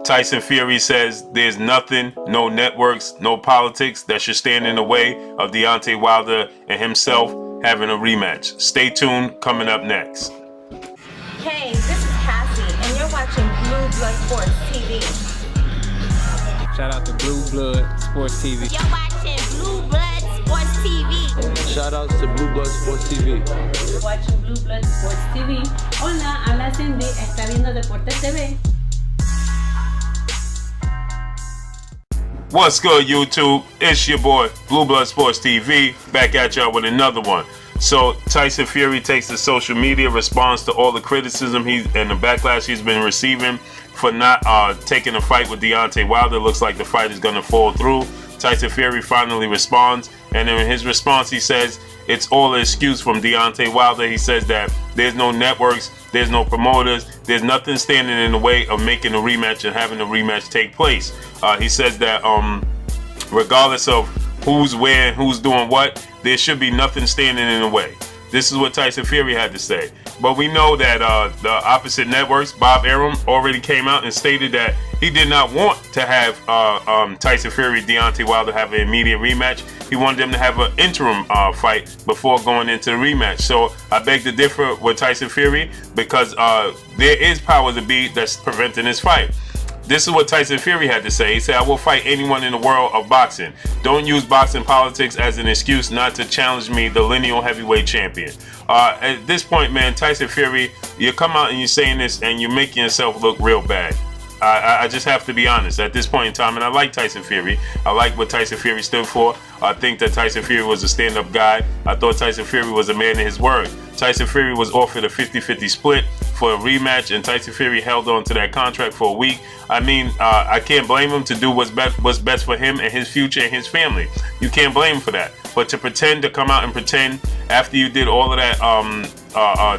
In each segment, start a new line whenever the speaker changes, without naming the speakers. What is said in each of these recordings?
Tyson Fury says there's nothing, no networks, no politics that should stand in the way of Deontay Wilder and himself having a rematch. Stay tuned, coming up next.
Hey, this is Cassie, and you're watching Blue Blood Sports TV.
Shout out to Blue Blood Sports TV.
You're watching Blue Blood Sports TV.
Shout outs to Blue Blood Sports TV.
You're watching Blue Blood Sports TV. Hola, habla Cindy, está viendo Deportes TV.
What's good, YouTube? It's your boy, Blue Blood Sports TV, back at y'all with another one. So, Tyson Fury takes to social media, responds to all the criticism and the backlash he's been receiving for not taking a fight with Deontay Wilder. Looks like the fight is going to fall through. Tyson Fury finally responds, and in his response, he says it's all an excuse from Deontay Wilder. He says that there's no networks, there's no promoters, there's nothing standing in the way of making a rematch and having a rematch take place. He says that regardless of who's where, who's doing what, there should be nothing standing in the way. This is what Tyson Fury had to say. But we know that the opposite networks, Bob Arum, already came out and stated that he did not want to have Tyson Fury, Deontay Wilder have an immediate rematch. He wanted them to have an interim fight before going into the rematch. So I beg to differ with Tyson Fury because there is powers to be that's preventing this fight. This is what Tyson Fury had to say. He said, I will fight anyone in the world of boxing. Don't use boxing politics as an excuse not to challenge me, the lineal heavyweight champion. At this point, man, Tyson Fury, you come out and you're saying this and you're making yourself look real bad. I just have to be honest at this point in time, and I like Tyson Fury. I like what Tyson Fury stood for. I think that Tyson Fury was a stand-up guy. I thought Tyson Fury was a man of his word. Tyson Fury was offered a 50-50 split for a rematch, and Tyson Fury held on to that contract for a week. I mean, I can't blame him to do what's best for him and his future and his family. You can't blame him for that. But to come out and pretend after you did all of that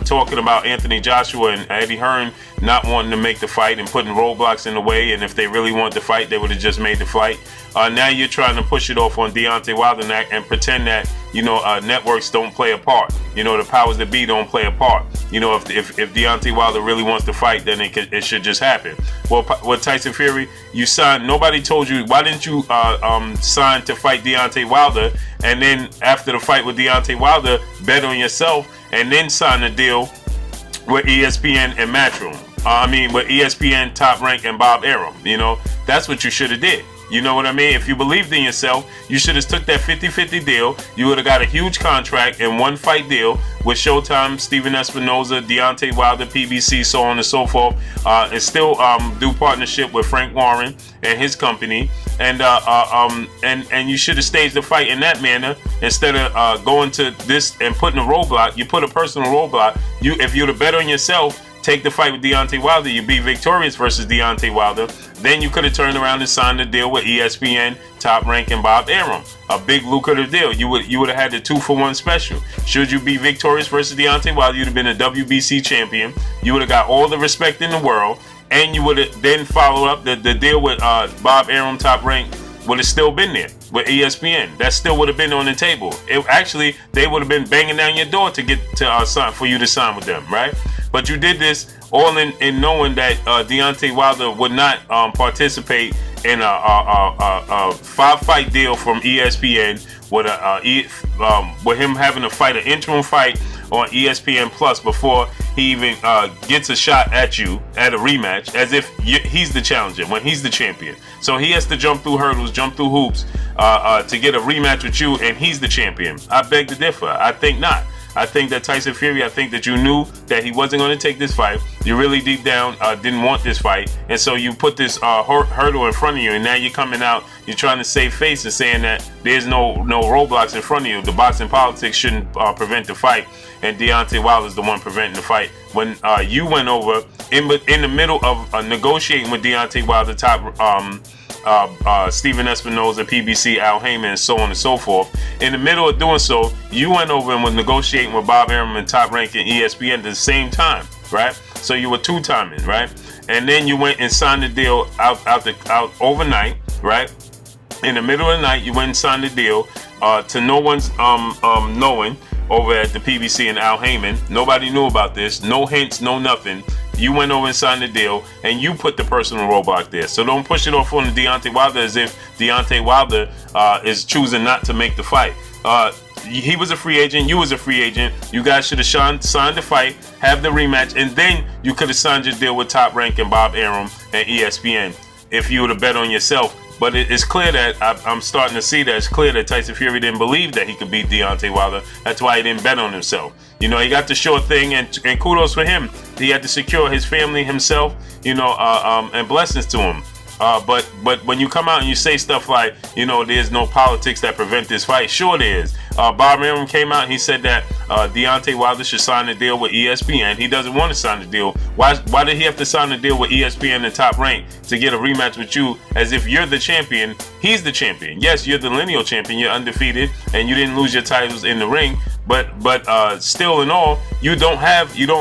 talking about Anthony Joshua and Eddie Hearn not wanting to make the fight and putting roadblocks in the way, and if they really wanted to fight, they would have just made the fight. Now you're trying to push it off on Deontay Wilder and pretend that, you know, networks don't play a part. You know, the powers that be don't play a part. You know, if Deontay Wilder really wants to fight, then it should just happen. Well, with Tyson Fury, you signed. Nobody told you. Why didn't you sign to fight Deontay Wilder? And then after the fight with Deontay Wilder, bet on yourself and then sign a deal with ESPN and Matchroom. With ESPN, Top Rank, and Bob Arum. You know, that's what you should have did. You know what I mean? If you believed in yourself, you should have took that 50-50 deal. You would have got a huge contract and one fight deal with Showtime, Steven Espinoza, Deontay Wilder, PBC, so on and so forth, and still do partnership with Frank Warren and his company. And you should have staged the fight in that manner instead of going to this and putting a roadblock. You put a personal roadblock. If you'd have bet on yourself, take the fight with Deontay Wilder, you'd be victorious versus Deontay Wilder. Then you could have turned around and signed a deal with ESPN, Top Rank, and Bob Arum. A big lucrative deal. You would have had the 2-for-1 special. Should you be victorious versus Deontay Wilder, you'd have been a WBC champion. You would have got all the respect in the world. And you would have then followed up the deal with Bob Arum, Top Rank, would have still been there with ESPN. That still would have been on the table. They would have been banging down your door to get to sign for you to sign with them, right? But you did this all in knowing that Deontay Wilder would not participate in a 5-fight deal from ESPN with him having to fight an interim fight on ESPN Plus before he even gets a shot at you at a rematch, as if he's the challenger when he's the champion. So he has to jump through hurdles, jump through hoops to get a rematch with you, and he's the champion. I beg to differ. I think not. I think that Tyson Fury, I think that you knew that he wasn't going to take this fight. You really deep down didn't want this fight. And so you put this hurdle in front of you, and now you're coming out, you're trying to save face and saying that there's no roadblocks in front of you. The boxing politics shouldn't prevent the fight. And Deontay Wilder's the one preventing the fight. When you went over in the middle of negotiating with Deontay Wilder, Steven Espinoza, PBC, Al Heyman, and so on and so forth. In the middle of doing so, you went over and was negotiating with Bob Arum and Top Rank and ESPN at the same time, right? So you were two-timing, right? And then you went and signed the deal out overnight, right? In the middle of the night, you went and signed the deal to no one's knowing over at the PBC and Al Heyman. Nobody knew about this. No hints, no nothing. You went over and signed the deal, and you put the personal roadblock there. So don't push it off on Deontay Wilder as if Deontay Wilder is choosing not to make the fight. He was a free agent. You was a free agent. You guys should have signed the fight, have the rematch, and then you could have signed your deal with Top Rank and Bob Arum and ESPN if you would have bet on yourself. But it's clear that I'm starting to see that it's clear that Tyson Fury didn't believe that he could beat Deontay Wilder. That's why he didn't bet on himself. You know, he got the sure thing, and kudos for him. He had to secure his family himself, you know, and blessings to him. But when you come out and you say stuff like, you know, there's no politics that prevent this fight, sure there is. Bob Arum came out and he said that Deontay Wilder should sign a deal with ESPN. He doesn't want to sign the deal. Why did he have to sign a deal with ESPN and Top Rank to get a rematch with you as if you're the champion? He's the champion. Yes, you're the lineal champion. You're undefeated and you didn't lose your titles in the ring. But still in all, you don't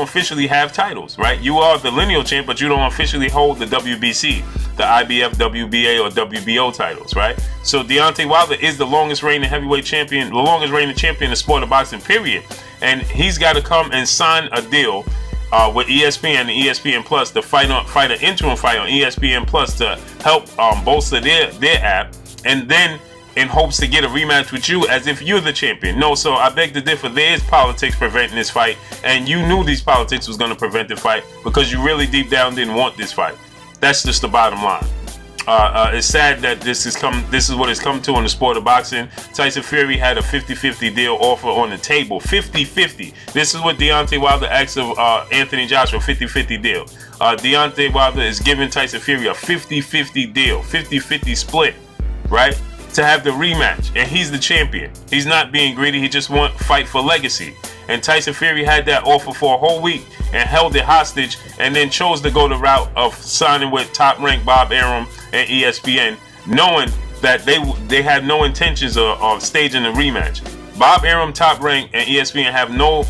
officially have titles, right? You are the lineal champ, but you don't officially hold the WBC, the IBF, WBA, or WBO titles, right? So Deontay Wilder is the longest reigning heavyweight champion, the longest reigning champion in the sport of boxing, period. And he's got to come and sign a deal with ESPN and ESPN Plus to fight an interim fight on ESPN Plus to help bolster their app, and then in hopes to get a rematch with you as if you're the champion. No, so I beg to differ. There is politics preventing this fight, and you knew these politics was going to prevent the fight because you really deep down didn't want this fight. That's just the bottom line. It's sad that this is what it's come to in the sport of boxing. Tyson Fury had a 50-50 deal offer on the table. 50-50. This is what Deontay Wilder asked of Anthony Joshua, 50-50 deal. Deontay Wilder is giving Tyson Fury a 50-50 deal, 50-50 split, right? To have the rematch, and he's the champion. He's not being greedy. He just want fight for legacy. And Tyson Fury had that offer for a whole week and held it hostage, and then chose to go the route of signing with Top Rank, Bob Arum, and ESPN, knowing that they had no intentions of staging a rematch. Bob Arum, Top Rank, and ESPN have no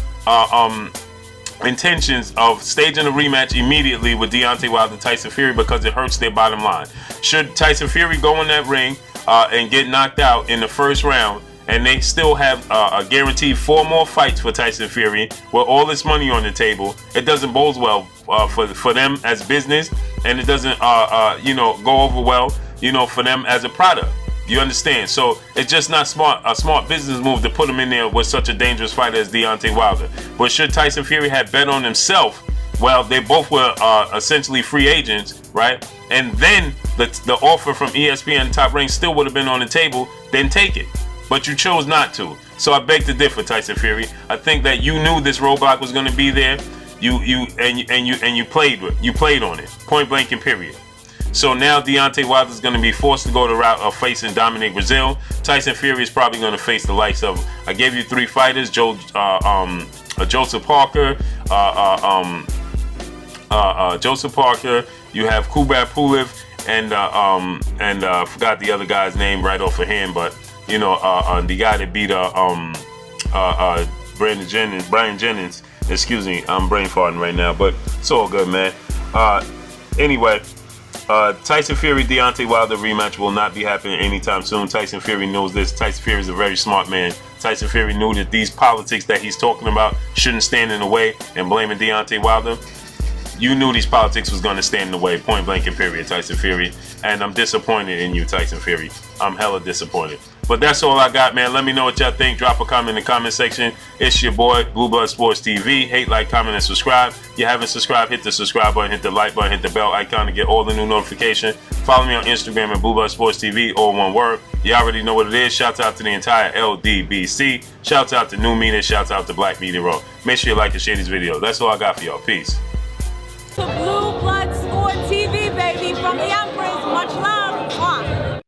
intentions of staging a rematch immediately with Deontay Wilder, Tyson Fury, because it hurts their bottom line. Should Tyson Fury go in that ring and get knocked out in the first round, and they still have a guaranteed 4 more fights for Tyson Fury with all this money on the table, it doesn't bode well for them as business, and it doesn't go over well, you know, for them as a product. You understand? So it's just not a smart business move to put him in there with such a dangerous fighter as Deontay Wilder. But should Tyson Fury have bet on himself, well, they both were essentially free agents, right? And then the offer from ESPN and Top Rank still would have been on the table, then take it. But you chose not to. So I beg to differ, Tyson Fury. I think that you knew this roadblock was going to be there. You played on it, point blank and period. So now Deontay Wilder is going to be forced to go the route of facing Dominic Breazeale. Tyson Fury is probably going to face the likes of, I gave you 3 fighters, Joseph Parker, Joseph Parker. You have Kubrat Pulev, and I forgot the other guy's name right off of hand, but you know, the guy that beat Brian Jennings. Excuse me, I'm brain farting right now, but it's all good, man. Anyway. Tyson Fury, Deontay Wilder rematch will not be happening anytime soon. Tyson Fury knows this. Tyson Fury is a very smart man. Tyson Fury knew that these politics that he's talking about shouldn't stand in the way, and blaming Deontay Wilder. You knew these politics was going to stand in the way, point blank and period, Tyson Fury. And I'm disappointed in you, Tyson Fury. I'm hella disappointed. But that's all I got, man. Let me know what y'all think. Drop a comment in the comment section. It's your boy, Blue Blood Sports TV. Hate, like, comment, and subscribe. If you haven't subscribed, hit the subscribe button, hit the like button, hit the bell icon to get all the new notifications. Follow me on Instagram at Blue Blood Sports TV, all one word. You already know what it is. Shouts out to the entire LDBC. Shouts out to New Media. Shouts out to Black Media Row. Make sure you like and share these videos. That's all I got for y'all. Peace.
To Blue Blood Sport TV, baby, from the Empress. Much love.